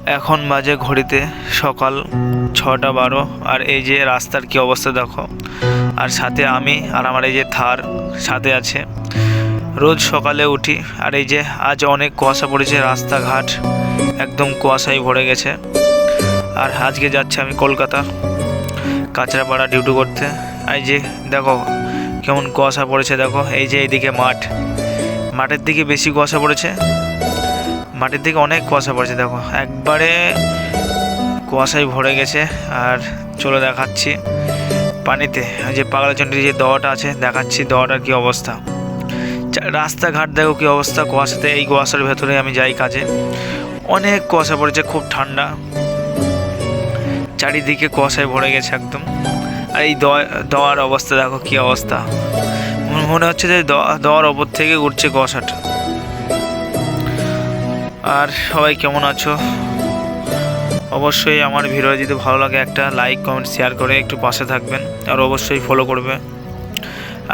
এখন বাজে ঘড়িতে সকাল 6টা 12। আর এই যে রাস্তার কি অবস্থা দেখো। আর সাথে আমি আর আমার এই যে থার সাথে আছে। রোজ সকালে উঠি আর এই যে আজ অনেক কুয়াশা পড়েছে, রাস্তাঘাট একদম কুয়াশায় ভরে গেছে। আর আজকে যাচ্ছি আমি কলকাতা কাঁচরাপাড়া ডিউটি করতে। এই যে দেখো কেমন কুয়াশা পড়েছে দেখো। এই যে এইদিকে মাঠের দিকে বেশি কুয়াশা পড়েছে, মাটির দিকে অনেক কুয়াশা পড়েছে দেখো, একবারে কুয়াশায় ভরে গেছে। আর চলো দেখাচ্ছি পানিতে যে পাগলাচন্ডির যে দোয়াটা আছে, দেখাচ্ছি দোয়াটার কি অবস্থা। রাস্তাঘাট দেখো কি অবস্থা কুয়াশাতে। এই কুয়াশার ভেতরে আমি যাই কাজে। অনেক কুয়াশা পড়েছে, খুব ঠান্ডা, চারিদিকে কুয়াশায় ভরে গেছে একদম। আর এই দোয়ার অবস্থা দেখো কি অবস্থা, মনে হচ্ছে যে দোয়ার ওপর থেকে উঠছে কুয়াশাটা। আর সবাই কেমন আছো? অবশ্যই আমার ভিডিও যদি ভালো লাগে একটা লাইক কমেন্ট শেয়ার করে একটু পাশে থাকবেন, আর অবশ্যই ফলো করবে।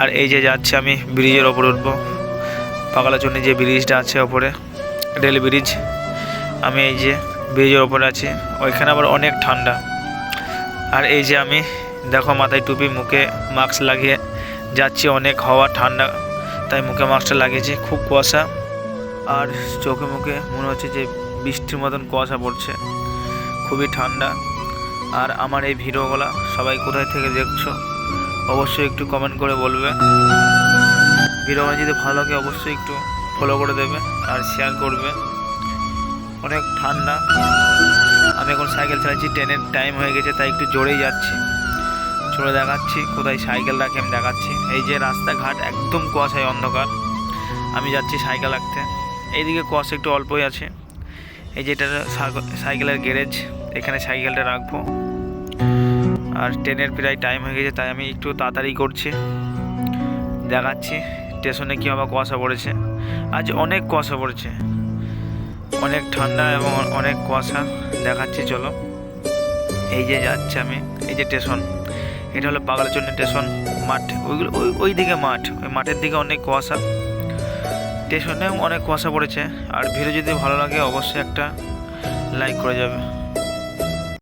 আর এই যে যাচ্ছে আমি ব্রিজের ওপরে উঠবো, পাগলাচন্ডী যে ব্রিজটা আছে ওপরে, রেল ব্রিজ। আমি এই যে ব্রিজের ওপরে আছি, ওইখানে আবার অনেক ঠান্ডা। আর এই যে আমি দেখো মাথায় টুপি, মুখে মাস্ক লাগিয়ে যাচ্ছি, অনেক হাওয়া ঠান্ডা তাই মুখে মাস্কটা লাগিয়েছি। খুব কুয়াশা আর চোখে মুখে মনে হচ্ছে যে বৃষ্টির মতন কুয়াশা পড়ছে, খুবই ঠান্ডা। আর আমার এই ভিডিওগুলো সবাই কোথায় থেকে দেখছো অবশ্যই একটু কমেন্ট করে বলবে। ভিডিওগুলো যদি ভালো লাগে অবশ্যই একটু ফলো করে দেবে আর শেয়ার করবে। অনেক ঠান্ডা। আমি এখন সাইকেল চালাচ্ছি, ট্রেনের টাইম হয়ে গেছে তাই একটু জোরেই যাচ্ছি। চলে দেখাচ্ছি কোথায় সাইকেল রাখি, আমি দেখাচ্ছি। এই যে রাস্তাঘাট একদম কুয়াশায় অন্ধকার, আমি যাচ্ছি সাইকেল রাখতে। এইদিকে কুয়াশা একটু অল্পই আছে। এই যেটা সাইকেলের গ্যারেজ, এখানে সাইকেলটা রাখবো। আর ট্রেনের প্রায় টাইম হয়ে গেছে তাই আমি একটু তাড়াতাড়ি করছি। দেখাচ্ছি স্টেশনে কী আবার কুয়াশা পড়েছে। আজ অনেক কুয়াশা পড়েছে, অনেক ঠান্ডা এবং অনেক কুয়াশা। দেখাচ্ছি চলো। এই যে যাচ্ছে আমি, এই যে স্টেশন, এটা হলো পাগলাচন্ডী স্টেশন। মাঠ ওই দিকে মাঠ, ওই মাঠের দিকে অনেক কুয়াশা, স্টেশনেও অনেক কুয়াশা পড়েছে। আর ভিডিও যদি ভালো লাগে অবশ্যই একটা লাইক করে যাবে।